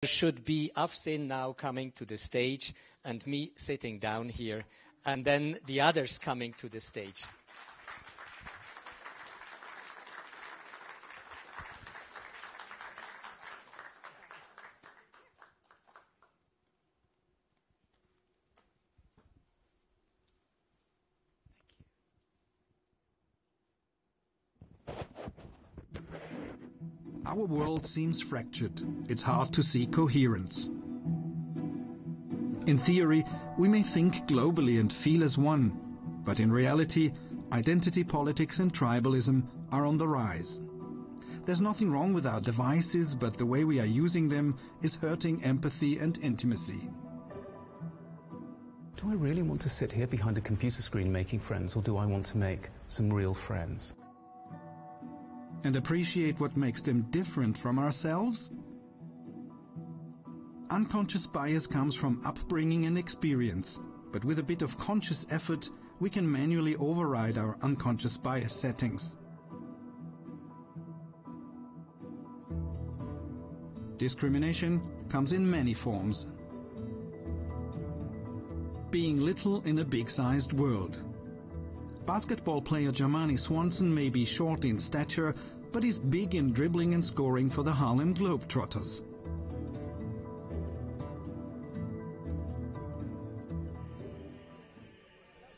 should be Afsin now coming to the stage and me sitting down here, and then the others coming to the stage. Our world seems fractured. It's hard to see coherence. In theory, we may think globally and feel as one, but in reality, identity politics and tribalism are on the rise. There's nothing wrong with our devices, but the way we are using them is hurting empathy and intimacy. Do I really want to sit here behind a computer screen making friends, or do I want to make some real friends? And appreciate what makes them different from ourselves? Unconscious bias comes from upbringing and experience, but with a bit of conscious effort, we can manually override our unconscious bias settings. Discrimination comes in many forms. Being little in a big-sized world. Basketball player Jamani Swanson may be short in stature, but is big in dribbling and scoring for the Harlem Globetrotters.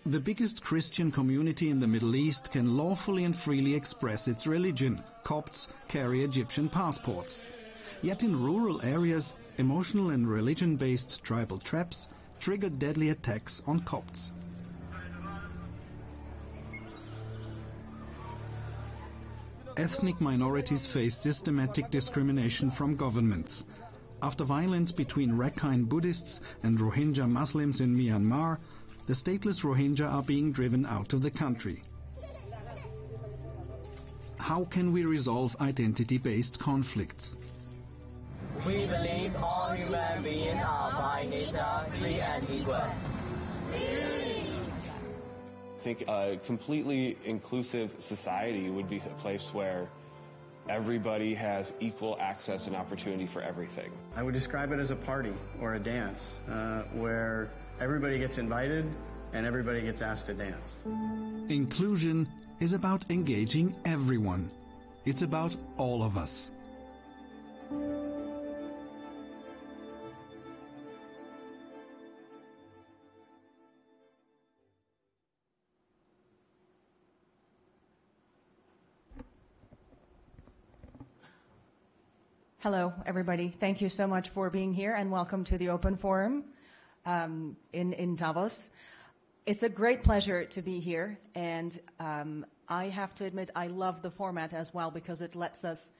The biggest Christian community in the Middle East can lawfully and freely express its religion. Copts carry Egyptian passports. Yet in rural areas, emotional and religion-based tribal traps trigger deadly attacks on Copts. Ethnic minorities face systematic discrimination from governments. After violence between Rakhine Buddhists and Rohingya Muslims in Myanmar, the stateless Rohingya are being driven out of the country. How can we resolve identity-based conflicts? We believe all human beings are by nature free and equal. I think a completely inclusive society would be a place where everybody has equal access and opportunity for everything. I would describe it as a party or a dance where everybody gets invited and everybody gets asked to dance. Inclusion is about engaging everyone. It's about all of us. Hello, everybody. Thank you so much for being here, and welcome to the Open Forum in Davos. It's a great pleasure to be here, and I have to admit I love the format as well because it lets us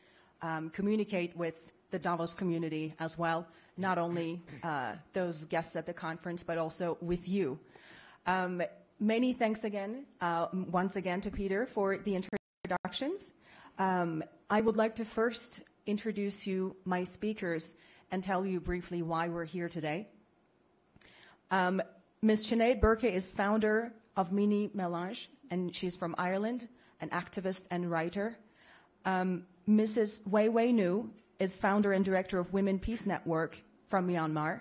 communicate with the Davos community as well, not only those guests at the conference, but also with you. Many thanks again, once again, to Peter for the introductions. I would like to first introduce you my speakers and tell you briefly why we're here today. Ms. Sinead Burke is founder of Mini Melange, and she's from Ireland, an activist and writer. Mrs. Wei Nu is founder and director of Women Peace Network from Myanmar.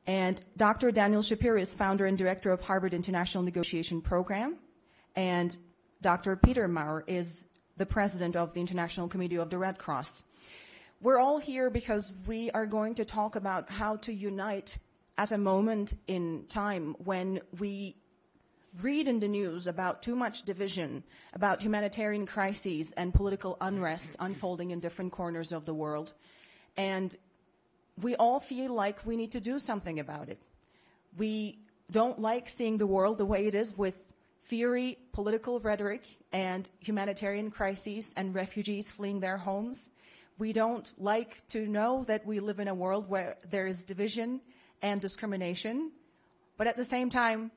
And Dr. Daniel Shapiro is founder and director of Harvard International Negotiation Program. And Dr. Peter Maurer is the president of the International Committee of the Red Cross. We're all here because we are going to talk about how to unite at a moment in time when we read in the news about too much division, about humanitarian crises and political unrest unfolding in different corners of the world. And we all feel like we need to do something about it. We don't like seeing the world the way it is, with theory, political rhetoric, and humanitarian crises and refugees fleeing their homes. We don't like to know that we live in a world where there is division and discrimination. But at the same time,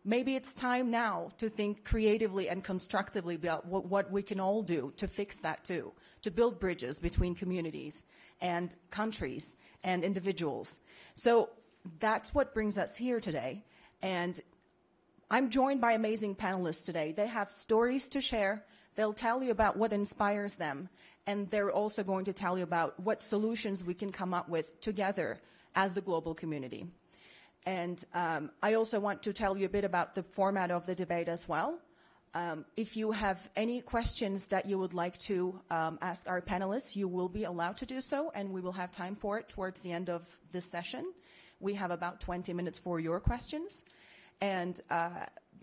maybe it's time now to think creatively and constructively about what we can all do to fix that too, to build bridges between communities and countries and individuals. So that's what brings us here today. And I'm joined by amazing panelists today. They have stories to share. They'll tell you about what inspires them. and they're also going to tell you about what solutions we can come up with together as the global community. And I also want to tell you a bit about the format of the debate as well. If you have any questions that you would like to ask our panelists, you will be allowed to do so, and we will have time for it towards the end of this session. We have about 20 minutes for your questions. And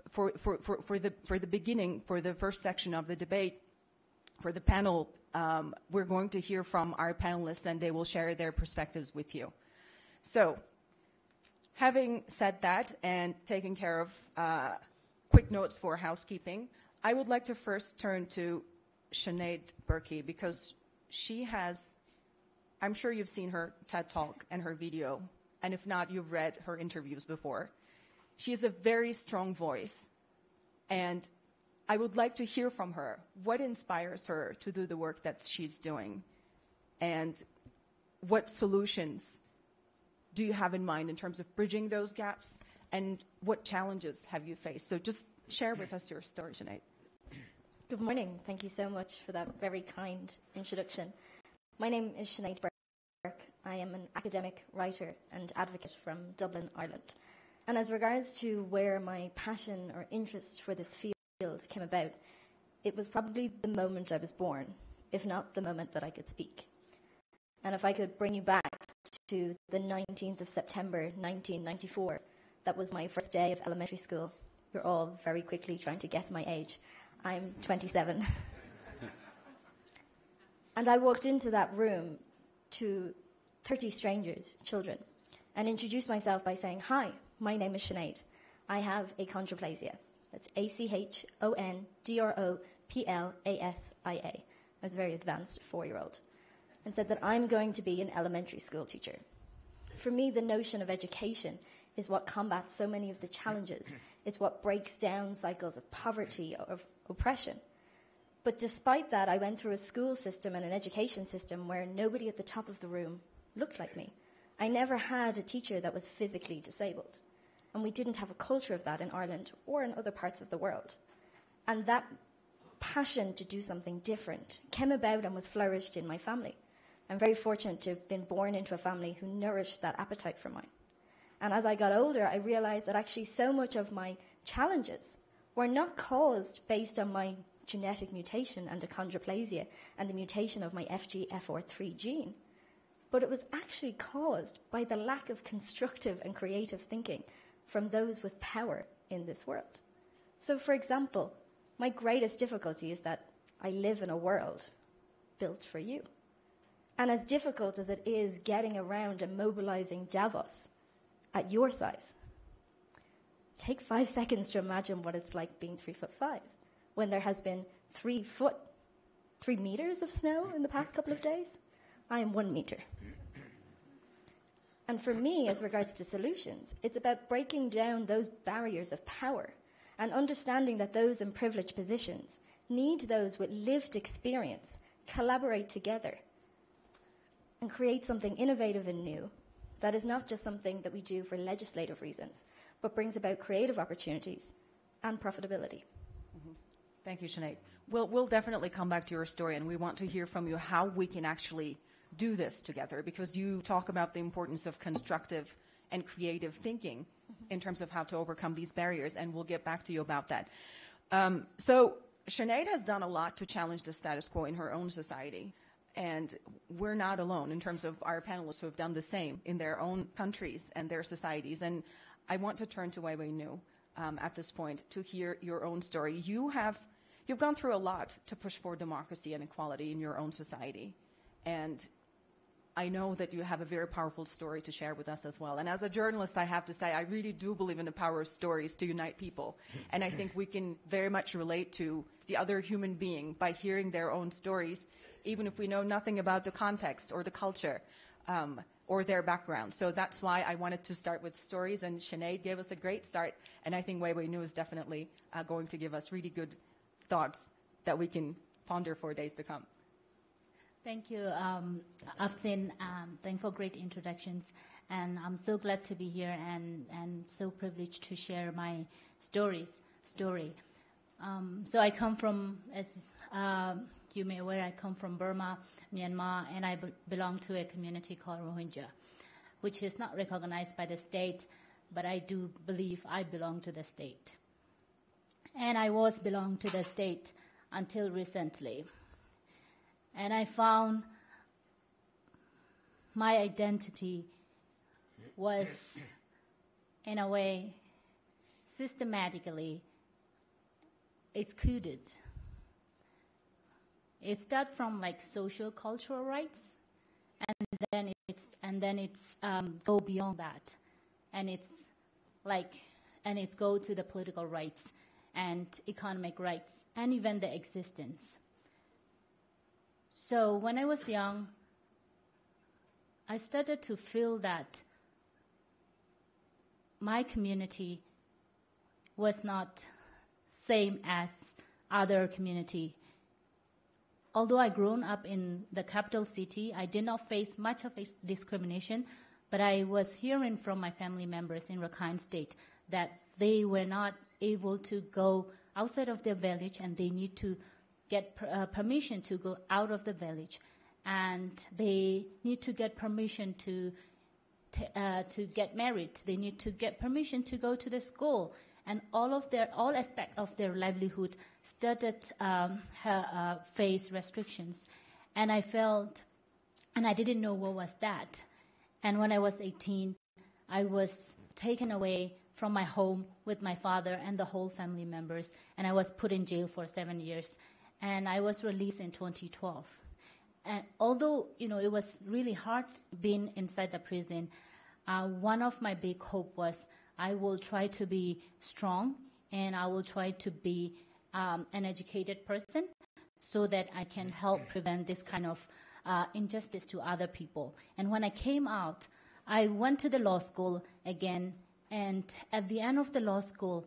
for the beginning, for the first section of the debate, for the panel, we're going to hear from our panelists, and they will share their perspectives with you. So, having said that and taken care of quick notes for housekeeping, I would like to first turn to Sinead Berkey, because she has, I'm sure you've seen her TED Talk and her video, and if not, you've read her interviews before. She has a very strong voice, and I would like to hear from her. What inspires her to do the work that she's doing? And what solutions do you have in mind in terms of bridging those gaps? And what challenges have you faced? So just share with us your story, Sinead. Good morning. Thank you so much for that very kind introduction. My name is Sinead Burke. I am an academic writer and advocate from Dublin, Ireland. And as regards to where my passion or interest for this field came about, it was probably the moment I was born, if not the moment that I could speak. And if I could bring you back to the 19th of September, 1994, that was my first day of elementary school. You're all very quickly trying to guess my age. I'm 27. And I walked into that room to 30 strangers, children, and introduced myself by saying, "Hi, my name is Sinead. I have achondroplasia." That's achondroplasia. I was a very advanced 4-year-old. And said that I'm going to be an elementary school teacher. For me, the notion of education is what combats so many of the challenges. It's what breaks down cycles of poverty, of oppression. But despite that, I went through a school system and an education system where nobody at the top of the room looked like me. I never had a teacher that was physically disabled. And we didn't have a culture of that in Ireland or in other parts of the world. And that passion to do something different came about and was flourished in my family. I'm very fortunate to have been born into a family who nourished that appetite for mine. And as I got older, I realized that actually so much of my challenges were not caused based on my genetic mutation and achondroplasia and the mutation of my FGFR3 gene, but it was actually caused by the lack of constructive and creative thinking from those with power in this world. So, for example, my greatest difficulty is that I live in a world built for you. And as difficult as it is getting around and mobilizing Davos at your size, take 5 seconds to imagine what it's like being 3'5" when there has been 3 meters of snow in the past couple of days. I am 1 meter. And for me, as regards to solutions, it's about breaking down those barriers of power and understanding that those in privileged positions need those with lived experience collaborate together and create something innovative and new that is not just something that we do for legislative reasons, but brings about creative opportunities and profitability. Mm-hmm. Thank you, Sinead. We'll definitely come back to your story, and we want to hear from you how we can actually do this together, because you talk about the importance of constructive and creative thinking in terms of how to overcome these barriers, and we'll get back to you about that. So Sinead has done a lot to challenge the status quo in her own society. And we're not alone in terms of our panelists who have done the same in their own countries and their societies. And I want to turn to Wei Nu at this point to hear your own story. You've gone through a lot to push for democracy and equality in your own society. And I know that you have a very powerful story to share with us as well. And as a journalist, I have to say, I really do believe in the power of stories to unite people. And I think we can very much relate to the other human being by hearing their own stories, even if we know nothing about the context or the culture or their background. So that's why I wanted to start with stories, and Sinead gave us a great start, and I think Wei Nu is definitely going to give us really good thoughts that we can ponder for days to come. Thank you, Afsin. Thanks for great introductions, and I'm so glad to be here and so privileged to share my story. So I come from, as you may aware I come from Burma, Myanmar, and I belong to a community called Rohingya, which is not recognized by the state, but I do believe I belong to the state. And I was belong to the state until recently. And I found my identity was, in a way, systematically excluded. It starts from like social cultural rights, and then it's go beyond that, and it's go to the political rights and economic rights and even the existence. So when I was young, I started to feel that my community was not same as other community. Although I grown up in the capital city, I did not face much of discrimination, but I was hearing from my family members in Rakhine State that they were not able to go outside of their village and they need to get permission to go out of the village. And they need to get permission to get married. They need to get permission to go to the school. And all aspects of their livelihood started face restrictions. And I felt, and I didn't know what was that. And when I was 18, I was taken away from my home with my father and the whole family members, and I was put in jail for 7 years. And I was released in 2012. And although, it was really hard being inside the prison, one of my big hope was I will try to be strong and I will try to be an educated person so that I can help prevent this kind of injustice to other people. And when I came out, I went to the law school again, and at the end of the law school,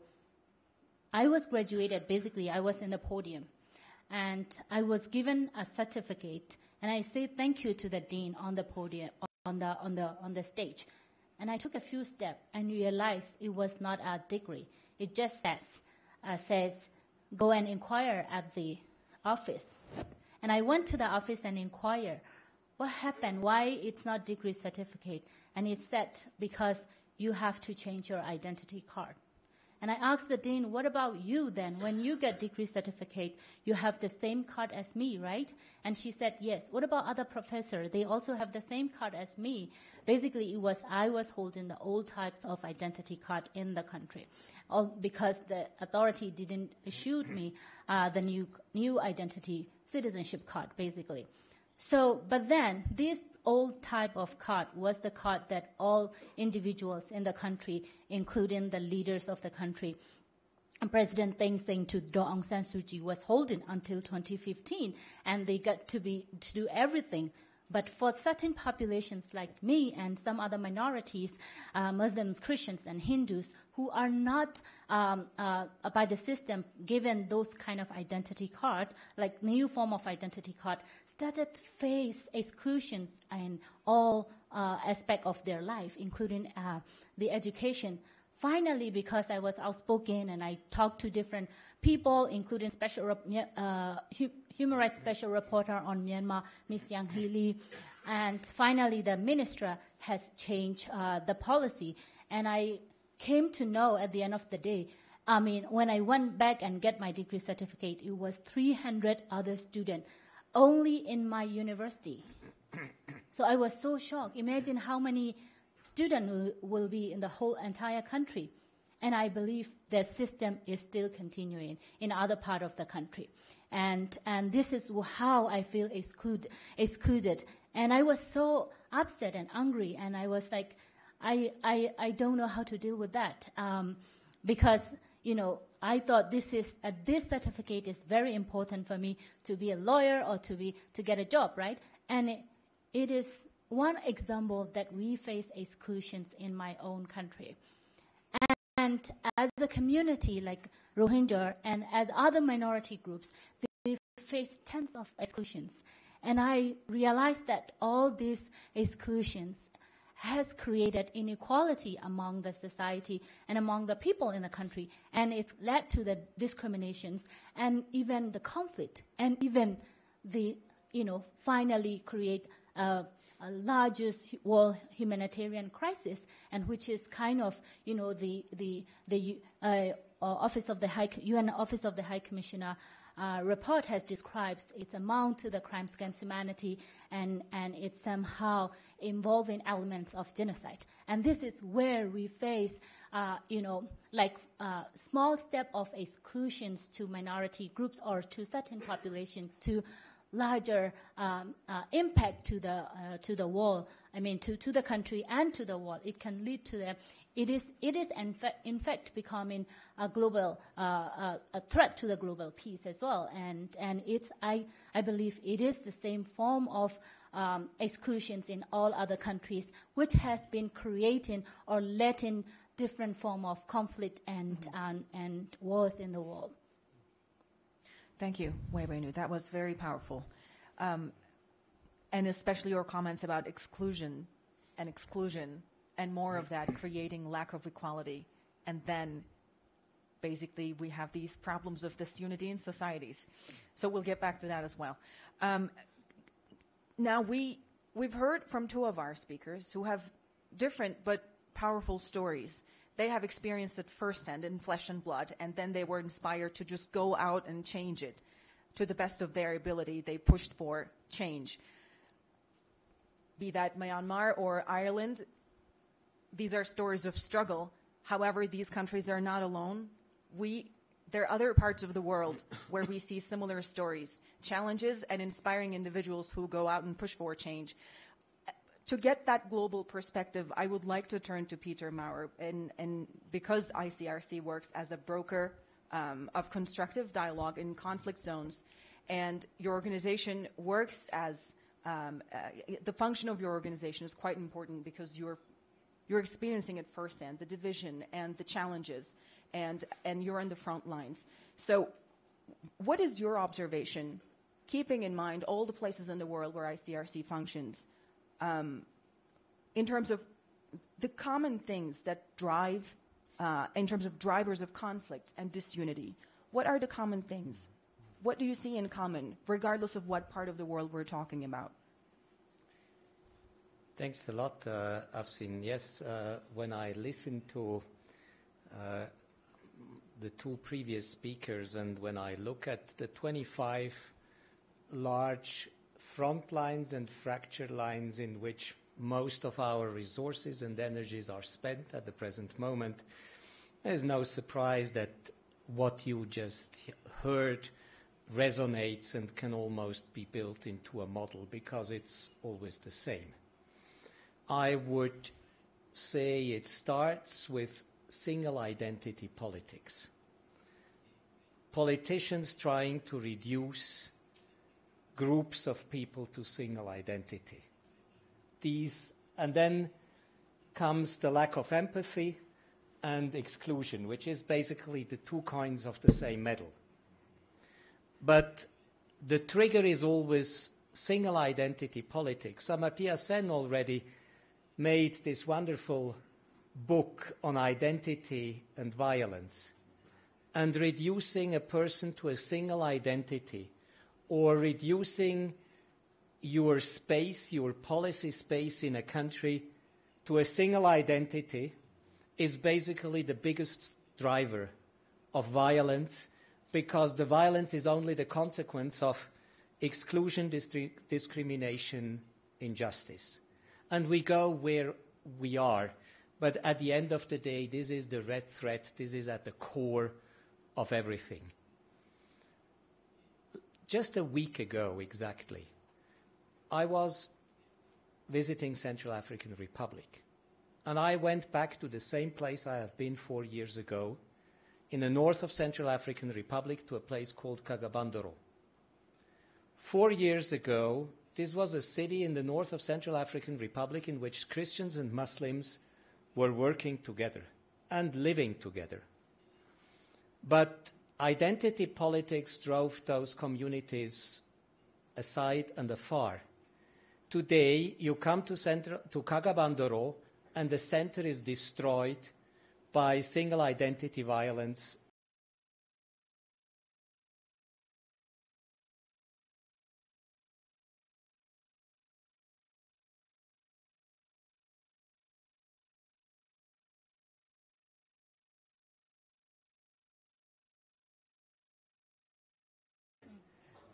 I was graduated. Basically, I was in the podium, and I was given a certificate, and I said thank you to the dean on the podium, on the stage. And I took a few steps and realized it was not a degree. It just says, go and inquire at the office. And I went to the office and inquired, what happened? Why it's not degree certificate? And it said, because you have to change your identity card. And I asked the dean, what about you then? When you get degree certificate, you have the same card as me, right? And she said, yes. What about other professors? They also have the same card as me. Basically, I was holding the old types of identity card in the country, because the authority didn't issue me the new identity citizenship card, basically. So, but then this old type of card was the card that all individuals in the country, including the leaders of the country, President Thein Sein to Daw Aung San Suu Kyi, was holding until 2015, and they got to do everything. But for certain populations like me and some other minorities, Muslims, Christians, and Hindus, who are not by the system given those kind of identity card, like new form of identity card, started to face exclusions in all aspects of their life, including the education. Finally, because I was outspoken and I talked to different people, including Human Rights Special Reporter on Myanmar, Ms. Yang Hee Lee, and finally the minister has changed the policy. And I came to know at the end of the day, when I went back and get my degree certificate, it was 300 other students only in my university. So I was so shocked. Imagine how many students will be in the whole entire country. And I believe the system is still continuing in other part of the country. And this is how I feel excluded. And I was so upset and angry, and I was like, I don't know how to deal with that. Because, I thought this certificate is very important for me to be a lawyer or to get a job, right? And it is one example that we face exclusions in my own country. And as a community like Rohingya and as other minority groups, they face tons of exclusions. And I realized that all these exclusions has created inequality among the society and among the people in the country. And it's led to the discriminations and even the conflict and even finally create a largest world humanitarian crisis, and which is kind of, the Office of the UN Office of the High Commissioner report has described its amount to the crimes against humanity, and it's somehow involving elements of genocide. And this is where we face, small step of exclusions to minority groups or to certain population to larger impact to the world. I mean, to the country and to the world. It can lead to them. It is in fact becoming a global a threat to the global peace as well. And it's I believe it is the same form of exclusions in all other countries, which has been creating or letting different form of conflict and wars in the world. Thank you, Wei Nu. That was very powerful. And especially your comments about exclusion and more of that creating lack of equality. And then basically we have these problems of disunity in societies. So we'll get back to that as well. Now we've heard from two of our speakers who have different but powerful stories. They have experienced it firsthand in flesh and blood, and then they were inspired to just go out and change it. To the best of their ability, they pushed for change. Be that Myanmar or Ireland, these are stories of struggle. However, these countries are not alone. There are other parts of the world where we see similar stories, challenges, and inspiring individuals who go out and push for change. To get that global perspective, I would like to turn to Peter Maurer, and because ICRC works as a broker of constructive dialogue in conflict zones, and your organization works as the function of your organization is quite important because you're experiencing it firsthand, the division and the challenges, and you're on the front lines. So what is your observation, keeping in mind all the places in the world where ICRC functions, in terms of the common things that drive, in terms of drivers of conflict and disunity? What are the common things? What do you see in common, regardless of what part of the world we're talking about? Thanks a lot, Afsin. Yes, when I listened to the two previous speakers, and when I look at the 25 large front lines and fracture lines in which most of our resources and energies are spent at the present moment, there's no surprise that what you just heard resonates and can almost be built into a model because it's always the same. I would say it starts with single identity politics. Politicians trying to reduce groups of people to single identity. And then comes the lack of empathy and exclusion, which is basically the two coins of the same medal. But the trigger is always single identity politics. Amartya Sen already made this wonderful book on identity and violence, and reducing a person to a single identity, or reducing your space, your policy space in a country to a single identity, is basically the biggest driver of violence, because the violence is only the consequence of exclusion, discrimination, injustice. And we go where we are. But at the end of the day, this is the red thread. This is at the core of everything. Just a week ago, exactly, I was visiting Central African Republic. And I went back to the same place I have been 4 years ago, in the north of Central African Republic, to a place called Kagabandoro. 4 years ago, this was a city in the north of Central African Republic in which Christians and Muslims were working together and living together. But identity politics drove those communities aside and afar. Today, you come to Kagabandoro, and the center is destroyed by single identity violence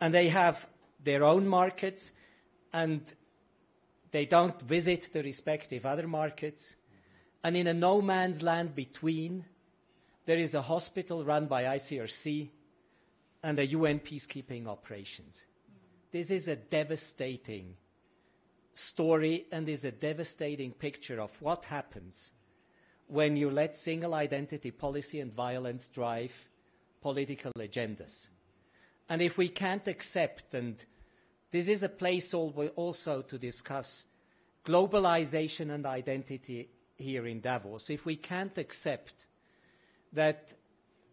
And they have their own markets, and they don't visit the respective other markets. And in a no man's land between, there is a hospital run by ICRC and a UN peacekeeping operations. This is a devastating story and is a devastating picture of what happens when you let single identity policy and violence drive political agendas. And if we can't accept, and this is a place also to discuss globalization and identity here in Davos, if we can't accept that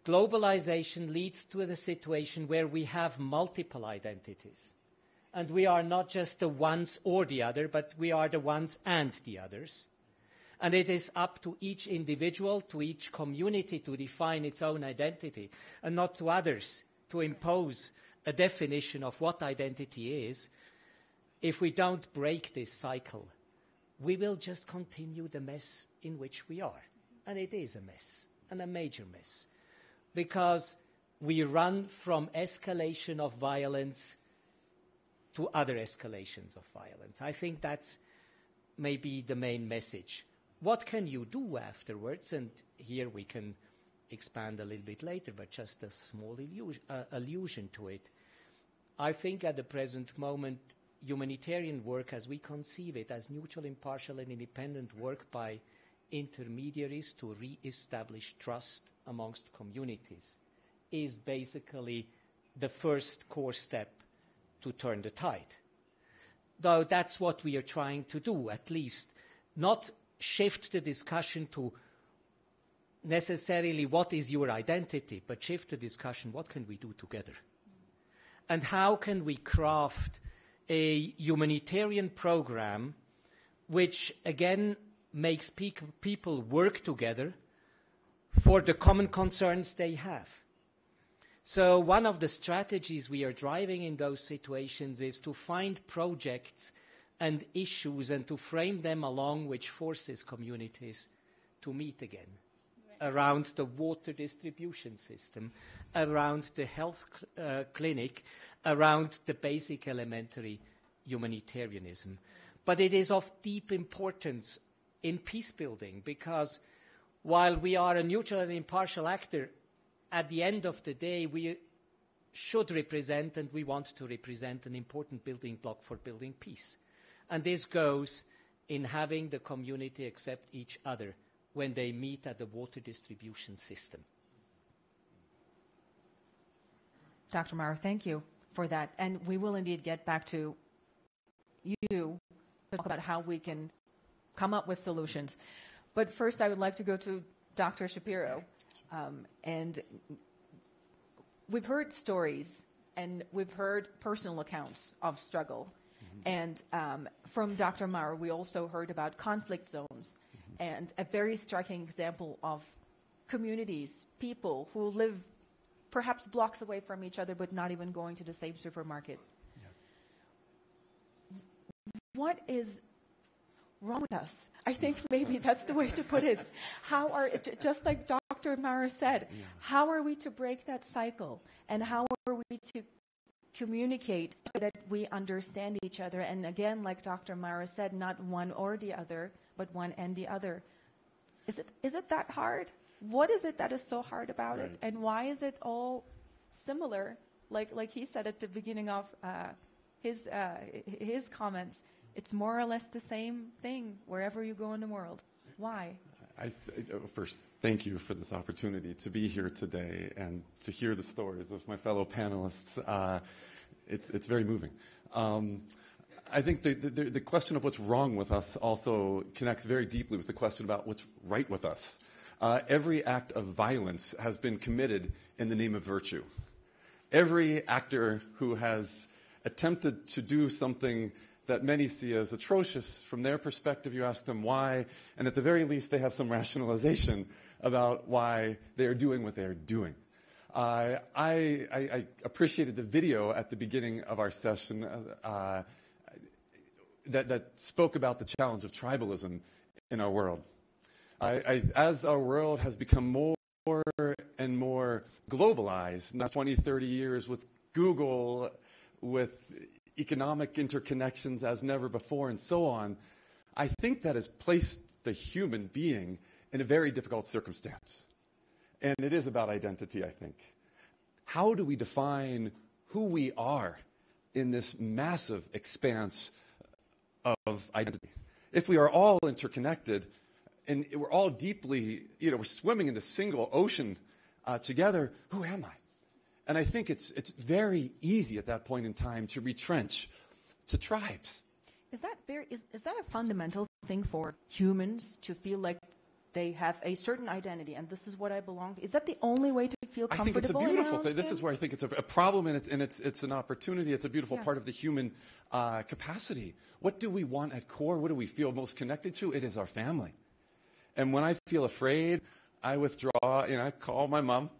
globalization leads to the situation where we have multiple identities, and we are not just the ones or the other, but we are the ones and the others. And it is up to each individual, to each community to define its own identity, and not to others to impose a definition of what identity is. If we don't break this cycle, we will just continue the mess in which we are. And it is a mess, and a major mess, because we run from escalation of violence to other escalations of violence. I think that's maybe the main message. What can you do afterwards? And here we can expand a little bit later, but just a small allusion to it. I think at the present moment, humanitarian work as we conceive it, as neutral, impartial and independent work by intermediaries to re-establish trust amongst communities, is basically the first core step to turn the tide. Though that's what we are trying to do, at least. Not shift the discussion to necessarily what is your identity, but shift the discussion, what can we do together? And how can we craft a humanitarian program which, again, makes people work together for the common concerns they have? So one of the strategies we are driving in those situations is to find projects and issues and to frame them along which forces communities to meet again, around the water distribution system, around the health clinic, around the basic elementary humanitarianism. But it is of deep importance in peace building, because while we are a neutral and impartial actor, at the end of the day, we should represent, and we want to represent, an important building block for building peace. And this goes in having the community accept each other when they meet at the water distribution system. Dr. Maurer, thank you for that. And we will indeed get back to you to talk about how we can come up with solutions. But first, I would like to go to Dr. Shapiro. And we've heard stories and we've heard personal accounts of struggle. And from Dr. Maurer, we also heard about conflict zones and a very striking example of communities, people who live perhaps blocks away from each other but not even going to the same supermarket. Yeah. What is wrong with us? I think maybe that's the way to put it. How are, just like Dr. Maurer said, how are we to break that cycle? And how are we to communicate so that we understand each other? And again, like Dr. Maurer said, not one or the other, but one and the other. Is it that hard? What is it that is so hard about it? And why is it all similar? Like he said at the beginning of his comments, it's more or less the same thing wherever you go in the world. Why? First, thank you for this opportunity to be here today and to hear the stories of my fellow panelists. It's very moving. I think the question of what's wrong with us also connects very deeply with the question about what's right with us. Every act of violence has been committed in the name of virtue. Every actor who has attempted to do something that many see as atrocious, from their perspective, you ask them why, and at the very least, they have some rationalization about why they are doing what they are doing. I appreciated the video at the beginning of our session that spoke about the challenge of tribalism in our world. As our world has become more and more globalized in the last 20, 30 years with Google with economic interconnections as never before, and so on, I think that has placed the human being in a very difficult circumstance. And it is about identity, I think. How do we define who we are in this massive expanse of identity? If we are all interconnected and we're all deeply, we're swimming in this single ocean together, who am I? And I think it's very easy at that point in time to retrench to tribes. Is that a fundamental thing for humans to feel like they have a certain identity and this is what I belong to? Is that the only way to feel comfortable? I think it's a beautiful thing. This is where I think it's a problem, and it's an opportunity. It's a beautiful part of the human capacity. What do we want at core? What do we feel most connected to? It is our family. And when I feel afraid, I withdraw. I call my mom,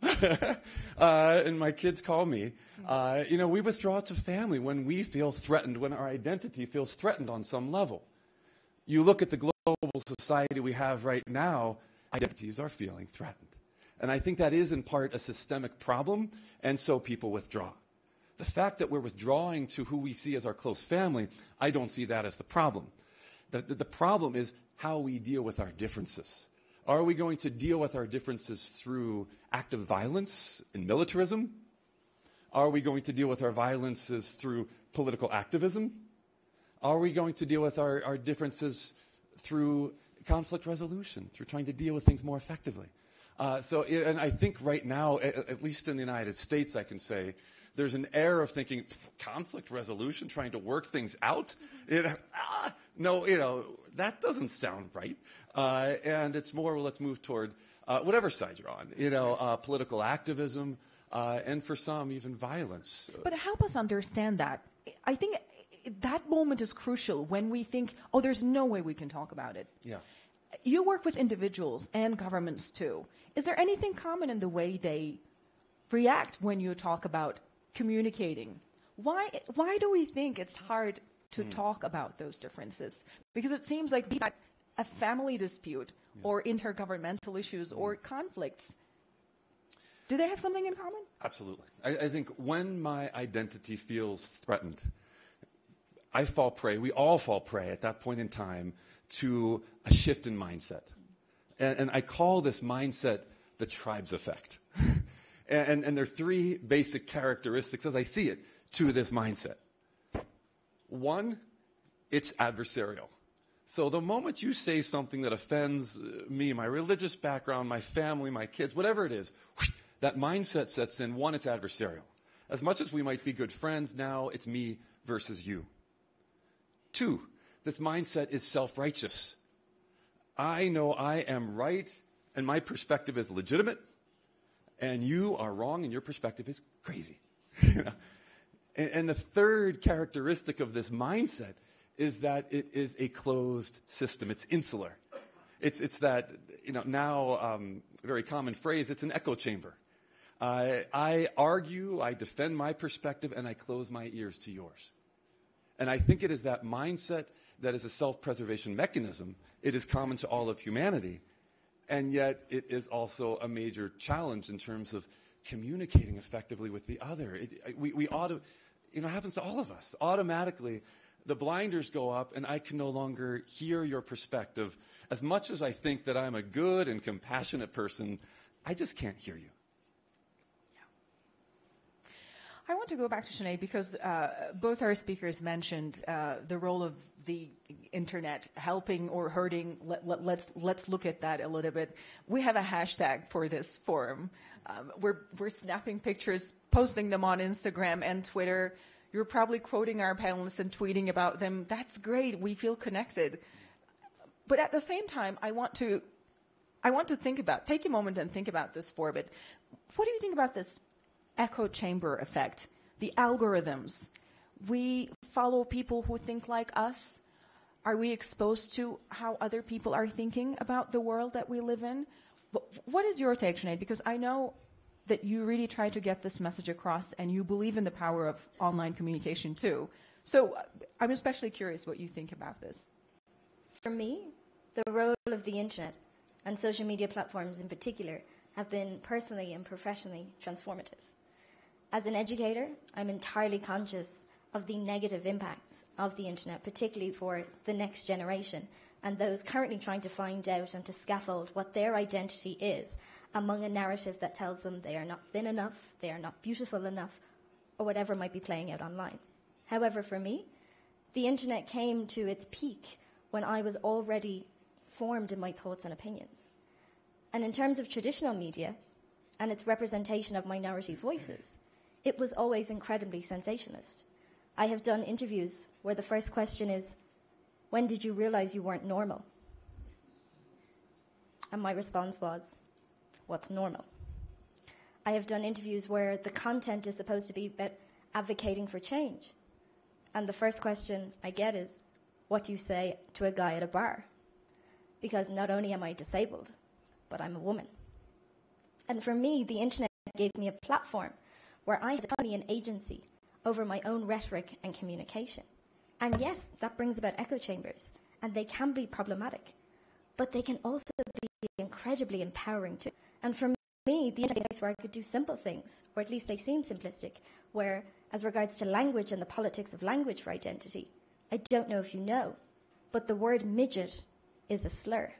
and my kids call me. We withdraw to family when we feel threatened, when our identity feels threatened on some level. You look at the global society we have right now, identities are feeling threatened. And I think that is in part a systemic problem, and so people withdraw. The fact that we're withdrawing to who we see as our close family, I don't see that as the problem. The problem is how we deal with our differences. Are we going to deal with our differences through active violence and militarism? Are we going to deal with our violences through political activism? Are we going to deal with our differences through conflict resolution, through trying to deal with things more effectively? And I think right now, at least in the United States, I can say, there's an air of thinking, conflict resolution, trying to work things out? No, that doesn't sound right. And it's more, well, let's move toward whatever side you're on, political activism, and for some, even violence. But help us understand that. I think that moment is crucial when we think, oh, there's no way we can talk about it. Yeah. You work with individuals and governments too. Is there anything common in the way they react when you talk about communicating? Why do we think it's hard to talk about those differences? Because it seems like a family dispute or intergovernmental issues or conflicts. Do they have something in common? Absolutely. I think when my identity feels threatened, I fall prey, we all fall prey at that point in time to a shift in mindset. And I call this mindset the tribes effect. and there are three basic characteristics, as I see it, to this mindset. One, it's adversarial. So the moment you say something that offends me, my religious background, my family, my kids, whatever it is, that mindset sets in. One, it's adversarial. As much as we might be good friends, now it's me versus you. Two, this mindset is self-righteous. I know I am right, and my perspective is legitimate, and you are wrong, and your perspective is crazy. And the third characteristic of this mindset is that it is a closed system. It's insular. It's that, now very common phrase, it's an echo chamber. I argue, I defend my perspective, and I close my ears to yours. And I think it is that mindset that is a self-preservation mechanism. It is common to all of humanity, and yet it is also a major challenge in terms of communicating effectively with the other. We ought to, it happens to all of us. Automatically, the blinders go up, and I can no longer hear your perspective. As much as I think that I'm a good and compassionate person, I just can't hear you. I want to go back to Sinead because both our speakers mentioned the role of the internet helping or hurting. Let's look at that a little bit. We have a hashtag for this forum. We're snapping pictures, posting them on Instagram and Twitter. You're probably quoting our panelists and tweeting about them. That's great. We feel connected. But at the same time, I want to take a moment and think about this for a bit. What do you think about this echo chamber effect, the algorithms? We follow people who think like us. Are we exposed to how other people are thinking about the world that we live in? What is your take, Sinead? Because I know that you really try to get this message across and you believe in the power of online communication too. So I'm especially curious what you think about this. For me, the role of the internet and social media platforms in particular have been personally and professionally transformative. As an educator, I'm entirely conscious of the negative impacts of the internet, particularly for the next generation and those currently trying to find out and to scaffold what their identity is among a narrative that tells them they are not thin enough, they are not beautiful enough, or whatever might be playing out online. However, for me, the internet came to its peak when I was already formed in my thoughts and opinions. And in terms of traditional media and its representation of minority voices, it was always incredibly sensationalist. I have done interviews where the first question is, when did you realize you weren't normal? And my response was, what's normal? I have done interviews where the content is supposed to be about advocating for change. And the first question I get is, what do you say to a guy at a bar? Because not only am I disabled, but I'm a woman. And for me, the internet gave me a platform where I had autonomy and agency over my own rhetoric and communication. And yes, that brings about echo chambers, and they can be problematic, but they can also be incredibly empowering too. And for me, the internet is a place where I could do simple things, or at least they seem simplistic, where, as regards to language and the politics of language for identity, I don't know if you know, but the word midget is a slur.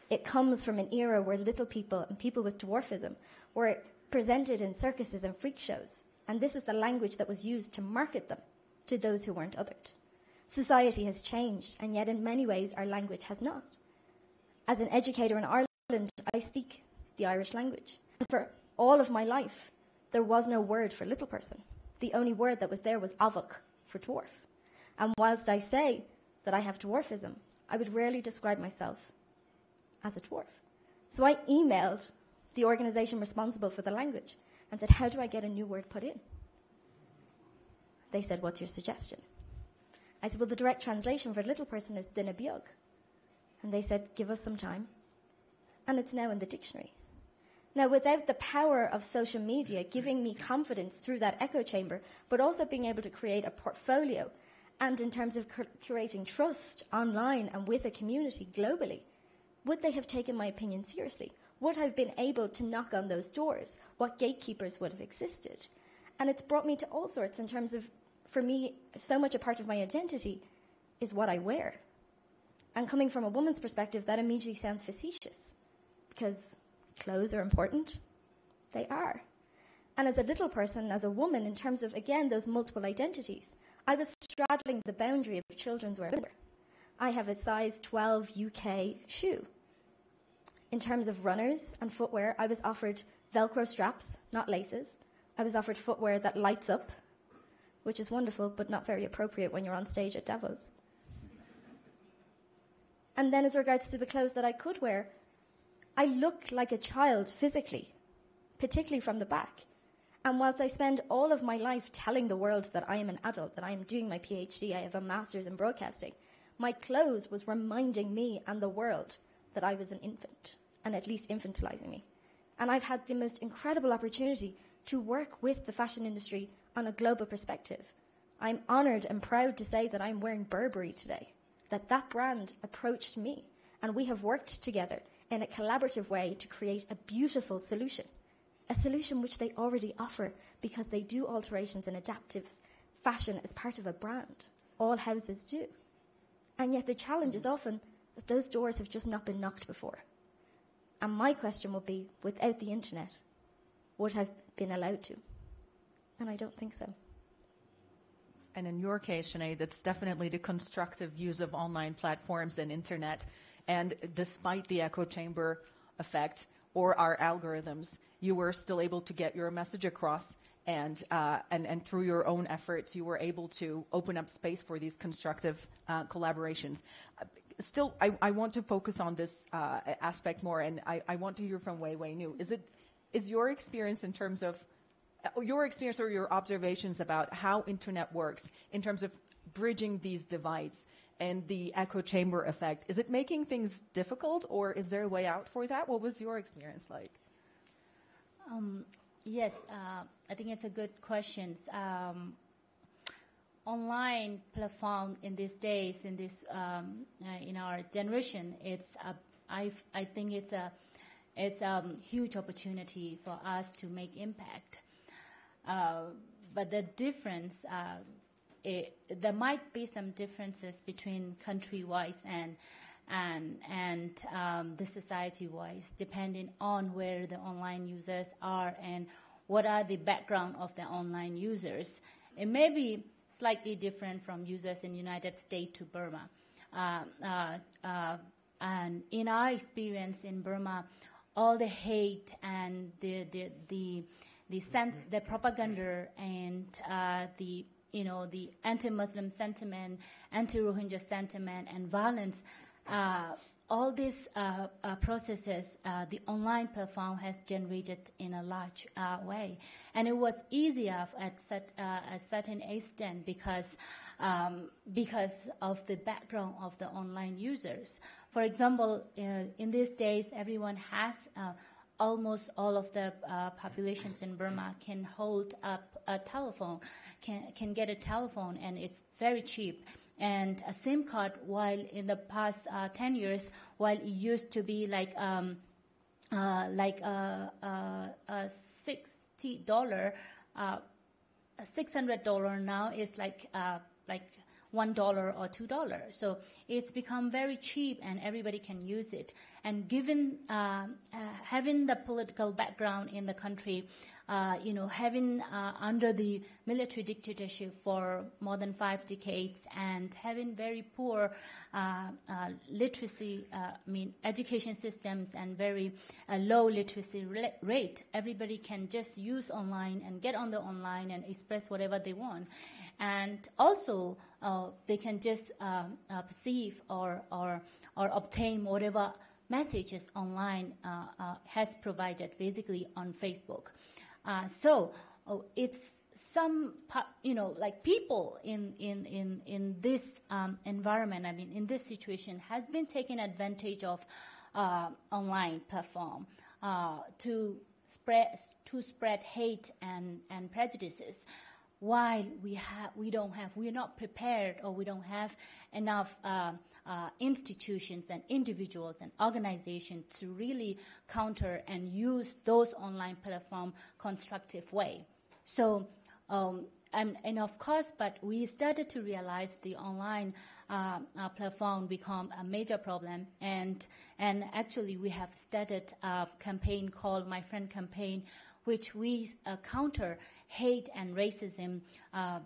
It comes from an era where little people and people with dwarfism were presented in circuses and freak shows, and this is the language that was used to market them to those who weren't othered. Society has changed, and yet in many ways our language has not. As an educator in Ireland, I speak the Irish language. And for all of my life, there was no word for little person. The only word that was there was avok, for dwarf. And whilst I say that I have dwarfism, I would rarely describe myself as a dwarf. So I emailed the organization responsible for the language and said, how do I get a new word put in? They said, what's your suggestion? I said, well, the direct translation for little person is dinabiog. And they said, give us some time. And it's now in the dictionary. Now, without the power of social media giving me confidence through that echo chamber, but also being able to create a portfolio, and in terms of curating trust online and with a community globally, would they have taken my opinion seriously? Would I have been able to knock on those doors? What gatekeepers would have existed? And it's brought me to all sorts in terms of, for me, so much a part of my identity is what I wear. And coming from a woman's perspective, that immediately sounds facetious, because clothes are important. They are. And as a little person, as a woman, in terms of, again, those multiple identities, I was straddling the boundary of children's wear. I have a size 12 UK shoe. In terms of runners and footwear, I was offered Velcro straps, not laces. I was offered footwear that lights up, which is wonderful, but not very appropriate when you're on stage at Davos. And then as regards to the clothes that I could wear, I look like a child physically, particularly from the back. And whilst I spend all of my life telling the world that I am an adult, that I am doing my PhD, I have a master's in broadcasting, my clothes was reminding me and the world that I was an infant, and at least infantilizing me. And I've had the most incredible opportunity to work with the fashion industry on a global perspective. I'm honored and proud to say that I'm wearing Burberry today, that brand approached me, and we have worked together in a collaborative way to create a beautiful solution, a solution which they already offer because they do alterations and adaptive fashion as part of a brand. All houses do. And yet the challenge is often that those doors have just not been knocked before. And my question would be, without the internet, would I have been allowed to? And I don't think so. And in your case, Sinead, that's definitely the constructive use of online platforms and internet. And despite the echo chamber effect or our algorithms, you were still able to get your message across. And through your own efforts, you were able to open up space for these constructive collaborations. Still, I want to focus on this aspect more, and I want to hear from Wei Wei Nu. Is your experience in terms of your experience or your observations about how internet works in terms of bridging these divides and the echo chamber effect, is it making things difficult, or is there a way out for that? What was your experience like? Yes, I think it's a good question. Online platform in these days, in our generation, I think it's a huge opportunity for us to make impact. but the difference, there might be some differences between country-wise and the society-wise, depending on where the online users are and what are the background of the online users. It may be slightly different from users in the United States to Burma. And in our experience in Burma, all the hate and the propaganda and the anti-Muslim sentiment, anti-Rohingya sentiment, and violence, all these processes, the online platform has generated in a large way, and it was easier at a certain extent because of the background of the online users. For example, in these days, everyone has. Almost all of the populations in Burma can hold up a telephone, can get a telephone, and it's very cheap. And a SIM card, while in the past 10 years, while it used to be like $60, $600 now is like $1 or $2. So it's become very cheap and everybody can use it. And given having the political background in the country, having under the military dictatorship for more than 5 decades and having very poor literacy, education systems and very low literacy rate, everybody can just use online and get on the online and express whatever they want. And also, they can just perceive or obtain whatever messages online has provided, basically on Facebook. So it's some, like people in this environment, in this situation, has been taking advantage of online platform to spread hate and prejudices. While we're not prepared, or we don't have enough institutions and individuals and organizations to really counter and use those online platform constructive way. So, and of course, but we started to realize the online platform become a major problem, and actually we have started a campaign called My Friend Campaign, which we counter hate and racism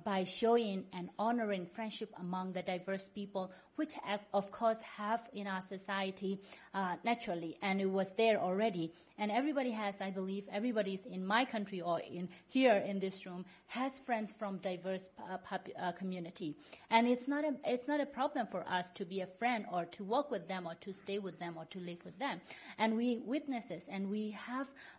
by showing and honoring friendship among the diverse people, which of course have in our society naturally, and it was there already. And everybody has, I believe, everybody's in my country or here in this room has friends from diverse community, and it's not a problem for us to be a friend or to work with them or to stay with them or to live with them. And we witnesses, and we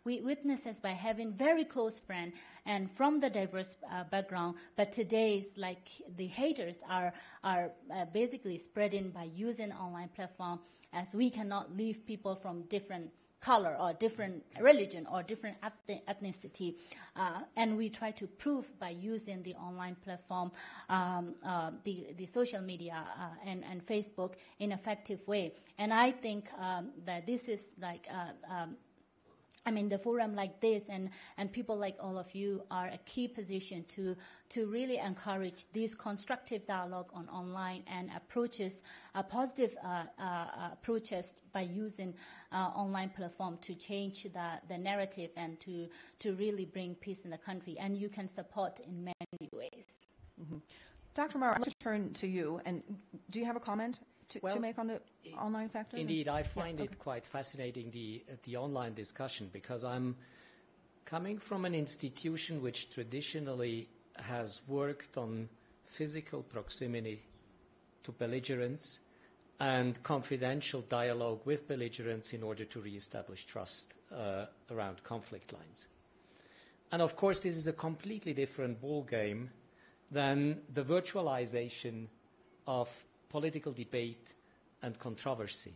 witnesses by having very close friends and from the diverse background. But today's, like, the haters are basically spreading by using online platform, as we cannot leave people from different color or different religion or different ethnicity, and we try to prove by using the online platform, the social media and Facebook in effective way. And I think that this is like the forum like this and people like all of you are a key position to really encourage this constructive dialogue on online and approaches, positive approaches by using online platform to change the narrative and to really bring peace in the country. And you can support in many ways. Mm-hmm. Dr. Mara, I'd like to turn to you. And do you have a comment to make on the online factor? Indeed, I find it quite fascinating, the online discussion, because I'm coming from an institution which traditionally has worked on physical proximity to belligerents and confidential dialogue with belligerents in order to reestablish trust around conflict lines. And of course, this is a completely different ballgame than the virtualization of political debate and controversy.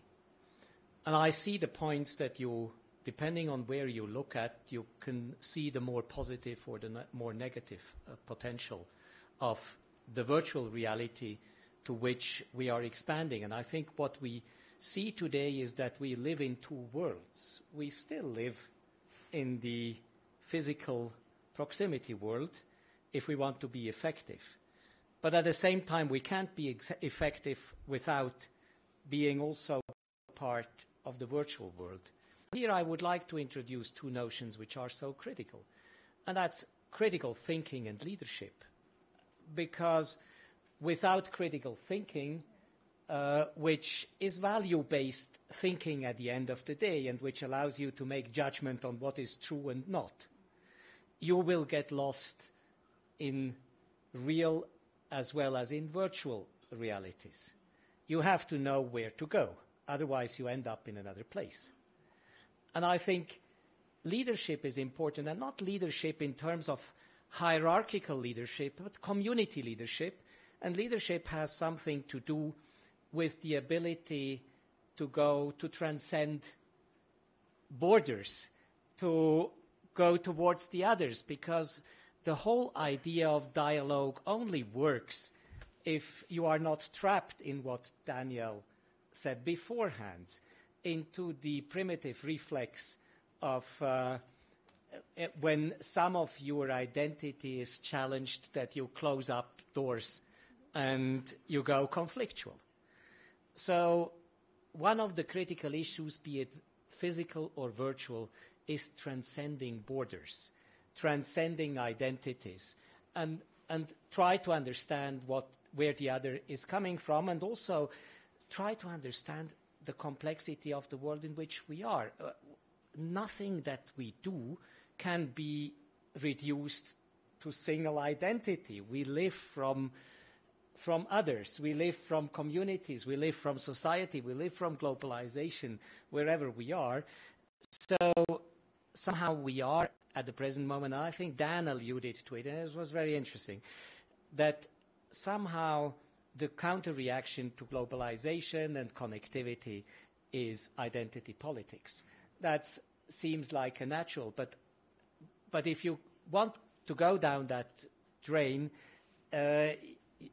And I see the points that you, depending on where you look at, you can see the more positive or the more negative potential of the virtual reality to which we are expanding. And I think what we see today is that we live in two worlds. We still live in the physical proximity world if we want to be effective. But at the same time, we can't be effective without being also part of the virtual world. Here I would like to introduce two notions which are so critical, and that's critical thinking and leadership. Because without critical thinking, which is value-based thinking at the end of the day and which allows you to make judgment on what is true and not, you will get lost in real as well as in virtual realities. You have to know where to go, otherwise you end up in another place. And I think leadership is important, and not leadership in terms of hierarchical leadership, but community leadership. And leadership has something to do with the ability to go to transcend borders, to go towards the others, because the whole idea of dialogue only works if you are not trapped in what Daniel said beforehand, into the primitive reflex of when some of your identity is challenged, that you close up doors and you go conflictual. So one of the critical issues, be it physical or virtual, is transcending borders, transcending identities, and try to understand where the other is coming from, and also try to understand the complexity of the world in which we are. Nothing that we do can be reduced to single identity. We live from others, we live from communities, we live from society, we live from globalization, wherever we are. So somehow we are at the present moment, and I think Dan alluded to it, and it was very interesting, that somehow the counter-reaction to globalization and connectivity is identity politics. That seems like a natural, but if you want to go down that drain,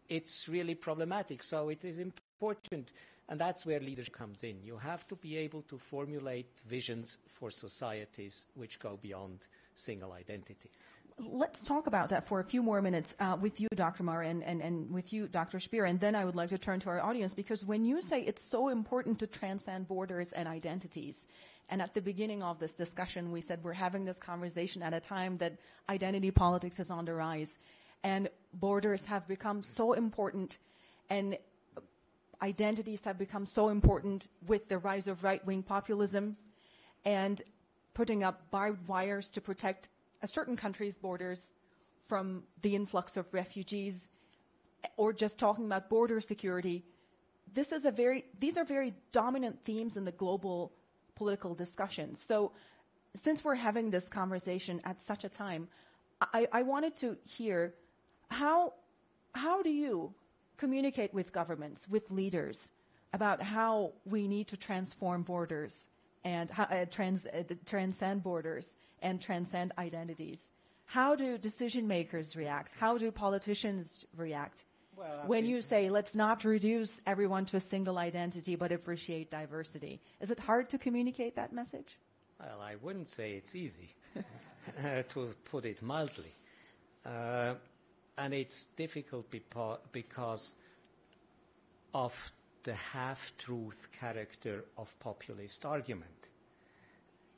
it's really problematic. So it is important, and that's where leadership comes in. You have to be able to formulate visions for societies which go beyond single identity. Let's talk about that for a few more minutes with you, Dr. Marr, and with you, Dr. Speer, and then I would like to turn to our audience, because when you say it's so important to transcend borders and identities, and at the beginning of this discussion we said we're having this conversation at a time that identity politics is on the rise, and borders have become so important, and identities have become so important with the rise of right-wing populism, and putting up barbed wires to protect a certain country's borders from the influx of refugees, or just talking about border security. These are very dominant themes in the global political discussion. So since we're having this conversation at such a time, I wanted to hear how do you communicate with governments, with leaders, about how we need to transform borders and transcend borders and transcend identities? How do decision makers react? How do politicians react when you say, let's not reduce everyone to a single identity but appreciate diversity? Is it hard to communicate that message? Well, I wouldn't say it's easy, to put it mildly. And it's difficult because of the half-truth character of populist argument.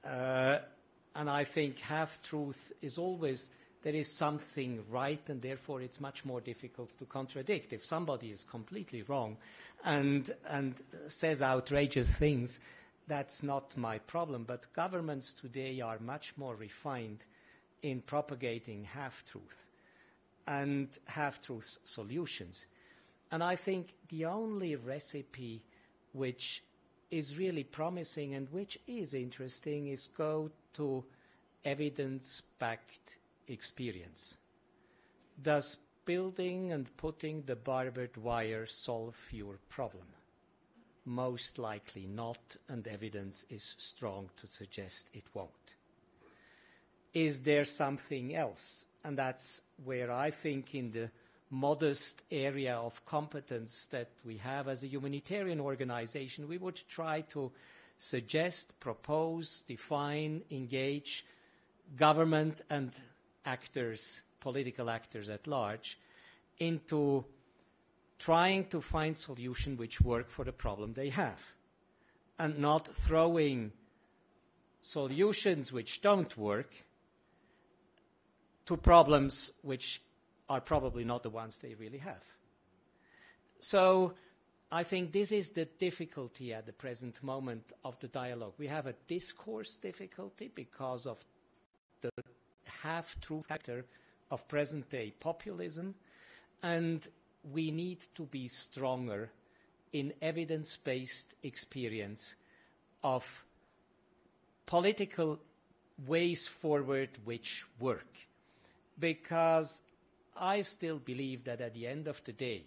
And I think half-truth is always, there is something right, and therefore it's much more difficult to contradict. If somebody is completely wrong and says outrageous things, that's not my problem. But governments today are much more refined in propagating half-truth and half-truth solutions. And I think the only recipe which is really promising and which is interesting is go to evidence-backed experience. Does building and putting the barbed wire solve your problem? Most likely not, and evidence is strong to suggest it won't. Is there something else? And that's where I think in the modest area of competence that we have as a humanitarian organization, we would try to suggest, propose, define, engage government and actors, political actors at large, into trying to find solutions which work for the problem they have, and not throwing solutions which don't work to problems which are probably not the ones they really have. So I think this is the difficulty at the present moment of the dialogue. We have a discourse difficulty because of the half-true factor of present-day populism, and we need to be stronger in evidence-based experience of political ways forward which work. Because I still believe that at the end of the day,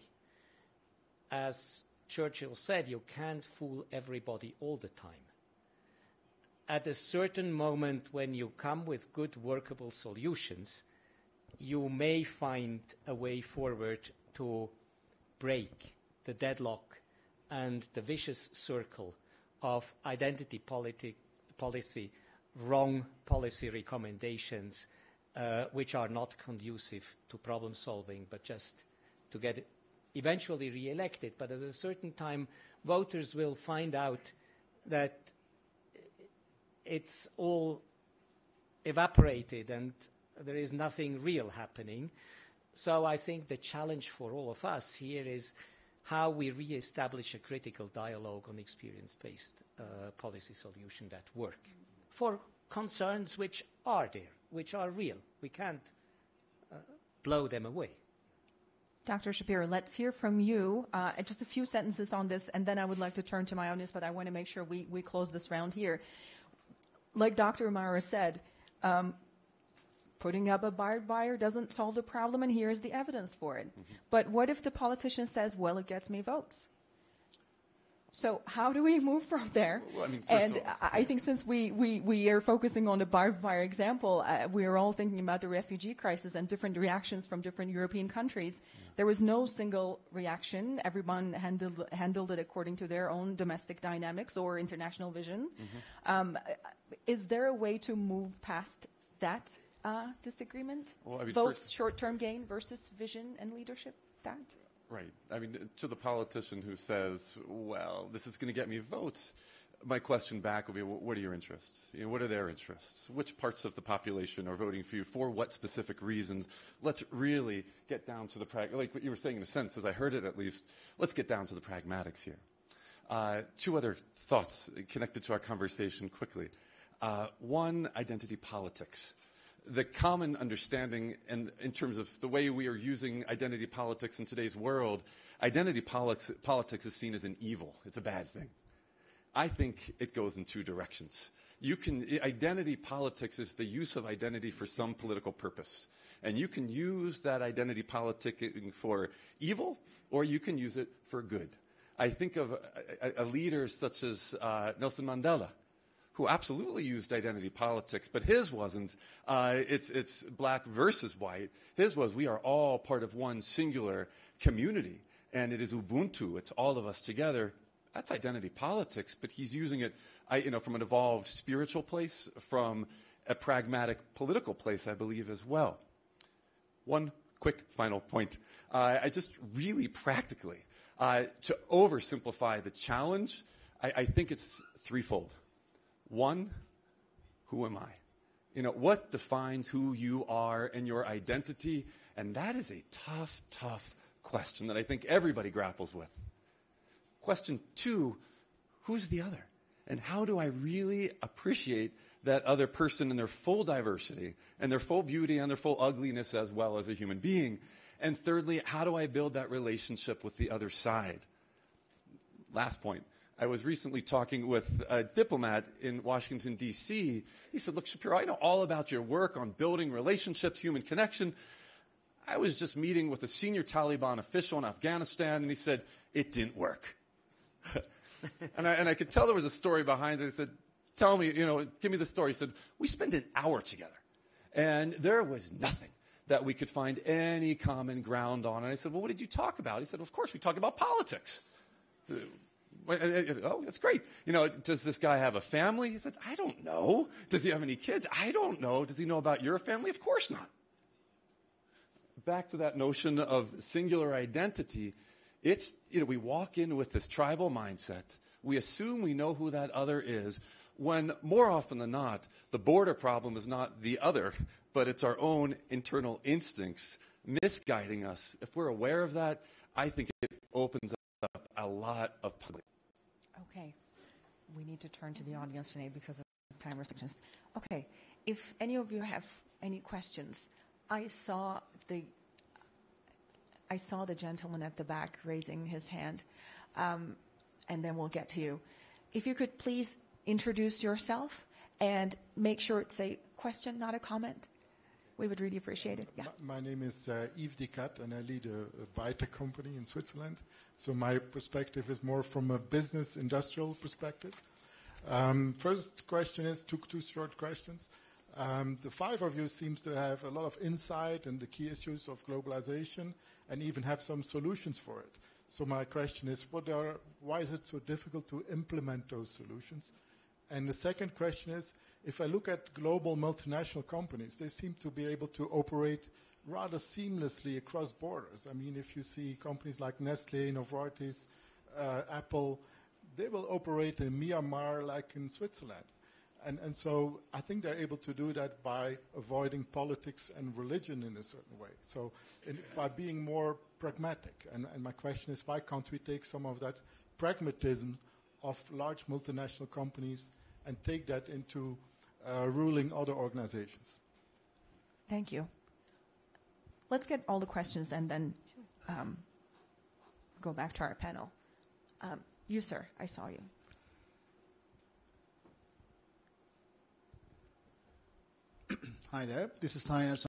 as Churchill said, you can't fool everybody all the time. At a certain moment when you come with good workable solutions, you may find a way forward to break the deadlock and the vicious circle of identity policy, wrong policy recommendations, which are not conducive to problem solving, but just to get eventually re-elected. But at a certain time, voters will find out that it's all evaporated and there is nothing real happening. So I think the challenge for all of us here is how we re-establish a critical dialogue on experience-based policy solutions that work for concerns which are there, which are real. We can't blow them away. Dr. Shapiro, let's hear from you. Just a few sentences on this, and then I would like to turn to my audience, but I want to make sure we close this round here. Like Dr. Amara said, putting up a barbed wire doesn't solve the problem, and here's the evidence for it. Mm-hmm. But what if the politician says, well, it gets me votes? So how do we move from there? Well, I mean, I think since we are focusing on the barbed wire example, we are all thinking about the refugee crisis and different reactions from different European countries. Yeah. There was no single reaction. Everyone handled it according to their own domestic dynamics or international vision. Mm-hmm. Is there a way to move past that disagreement? Well, I mean, votes, short-term gain versus vision and leadership? That? Right. I mean, to the politician who says, well, this is going to get me votes, my question back will be, well, what are your interests? You know, what are their interests? Which parts of the population are voting for you? For what specific reasons? Let's really get down to the like what you were saying in a sense, as I heard it at least, let's get down to the pragmatics here. Two other thoughts connected to our conversation quickly. One, identity politics. The common understanding in terms of the way we are using identity politics in today's world, identity politics is seen as an evil. It's a bad thing. I think it goes in two directions. Identity politics is the use of identity for some political purpose. And you can use that identity politicking for evil, or you can use it for good. I think of a leader such as Nelson Mandela, who absolutely used identity politics, but his wasn't, it's black versus white. His was, we are all part of one singular community, and it is Ubuntu, it's all of us together. That's identity politics, but he's using it from an evolved spiritual place, from a pragmatic political place, I believe, as well. One quick final point. I just really practically, to oversimplify the challenge, I think it's threefold. One, who am I? You know, what defines who you are and your identity? And that is a tough, tough question that I think everybody grapples with. Question two, who's the other? And how do I really appreciate that other person in their full diversity and their full beauty and their full ugliness as well as a human being? And thirdly, how do I build that relationship with the other side? Last point. I was recently talking with a diplomat in Washington, D.C. He said, look, Shapiro, I know all about your work on building relationships, human connection. I was just meeting with a senior Taliban official in Afghanistan, and he said, it didn't work. and I could tell there was a story behind it. I said, tell me, give me the story. He said, we spent an hour together, and there was nothing that we could find any common ground on. And I said, well, what did you talk about? He said, of course, we talked about politics. Oh, that's great. Does this guy have a family? He said, I don't know. Does he have any kids? I don't know. Does he know about your family? Of course not. back to that notion of singular identity, it's, we walk in with this tribal mindset. We assume we know who that other is, when more often than not, the border problem is not the other, but it's our own internal instincts misguiding us. If we're aware of that, I think it opens up a lot of possibility. Okay. We need to turn to the audience today because of time restrictions. Okay. If any of you have any questions, I saw the gentleman at the back raising his hand, and then we'll get to you. If you could please introduce yourself and make sure it's a question, not a comment. We would really appreciate it. Yeah. My name is Yves Dicat, and I lead a biotech company in Switzerland. So my perspective is more from a business, industrial perspective. First question is, two short questions. The five of you seems to have a lot of insight in the key issues of globalization and even have some solutions for it. So my question is, why is it so difficult to implement those solutions? And the second question is, if I look at global multinational companies, they seem to be able to operate rather seamlessly across borders. I mean, if you see companies like Nestle, Novartis, Apple, they will operate in Myanmar like in Switzerland. And so I think they're able to do that by avoiding politics and religion in a certain way. So by being more pragmatic. And my question is, why can't we take some of that pragmatism of large multinational companies and take that into ruling other organizations? Thank you. Let's get all the questions and then go back to our panel. You, sir, I saw you. Hi there. This is Tayyar